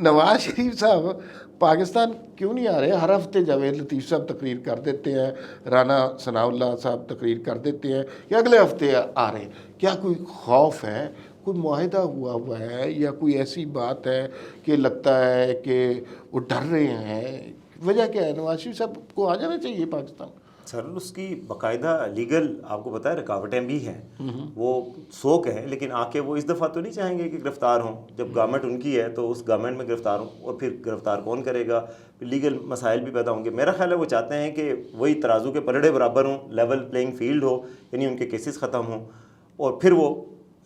नवाज शरीफ साहब पाकिस्तान क्यों नहीं आ रहे? हर हफ्ते जावेद लतीफ़ साहब तकरीर कर देते हैं, राना सनाउल्लाह साहब तकरीर कर देते हैं कि अगले हफ्ते आ रहे हैं। क्या कोई खौफ है, कोई मुआहिदा हुआ है, या कोई ऐसी बात है कि लगता है कि वो डर रहे हैं? वजह क्या है? नवाज शरीफ साहब को आ जाना चाहिए पाकिस्तान। सर उसकी बाकायदा लीगल आपको पता है रुकावटें भी हैं, वो शौक है, लेकिन आके वो इस दफ़ा तो नहीं चाहेंगे कि गिरफ़्तार हों। जब गवर्नमेंट उनकी है तो उस गवर्नमेंट में गिरफ़्तार हों, और फिर गिरफ़्तार कौन करेगा? फिर लीगल मसाइल भी पैदा होंगे। मेरा ख्याल है वो चाहते हैं कि वही तराजू के पलड़े बराबर हों, लेवल प्लेइंग फील्ड हो, यानी उनके केसेस ख़त्म हों और फिर वो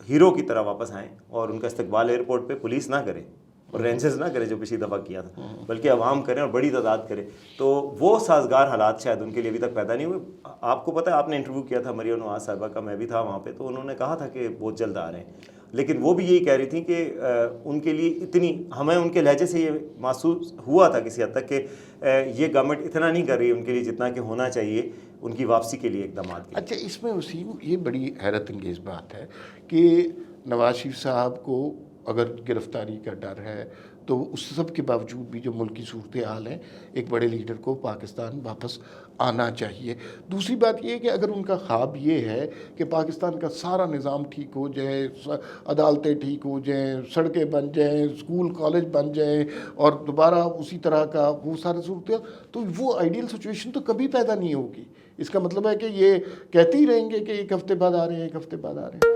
हीरो की तरह वापस आएँ और उनका इस्तकबाल एयरपोर्ट पे पुलिस ना करे और रेंजर्स ना करे जो पिछली दफ़ा किया था, बल्कि आवाम करें और बड़ी तादाद करे। तो वो साजगार हालात शायद उनके लिए अभी तक पैदा नहीं हुए। आपको पता है, आपने इंटरव्यू किया था मरियम नवाज साहिबा का, मैं भी था वहाँ पे, तो उन्होंने कहा था कि बहुत जल्द आ रहे हैं, लेकिन वो भी यही कह रही थी कि उनके लिए इतनी, हमें उनके लहजे से ये महसूस हुआ था किसी हद तक कि ये गवर्नमेंट इतना नहीं कर रही उनके लिए जितना कि होना चाहिए उनकी वापसी के लिए इकदाम के। अच्छा, इसमें वसीम ये बड़ी हैरत अंगेज़ बात है कि नवाज शरीफ साहब को अगर गिरफ़्तारी का डर है तो उस सब के बावजूद भी जो मुल्क की सूरत हाल है, एक बड़े लीडर को पाकिस्तान वापस आना चाहिए। दूसरी बात ये है कि अगर उनका ख्वाब ये है कि पाकिस्तान का सारा निज़ाम ठीक हो जाए, अदालतें ठीक हो जाएँ, सड़कें बन जाएँ, स्कूल कॉलेज बन जाएँ और दोबारा उसी तरह का वो सारी सूरत, तो वो आइडियल सिचुएशन तो कभी पैदा नहीं होगी। इसका मतलब है कि ये कहते ही रहेंगे कि एक हफ़्ते बाद आ रहे हैं, एक हफ़्ते बाद आ रहे हैं।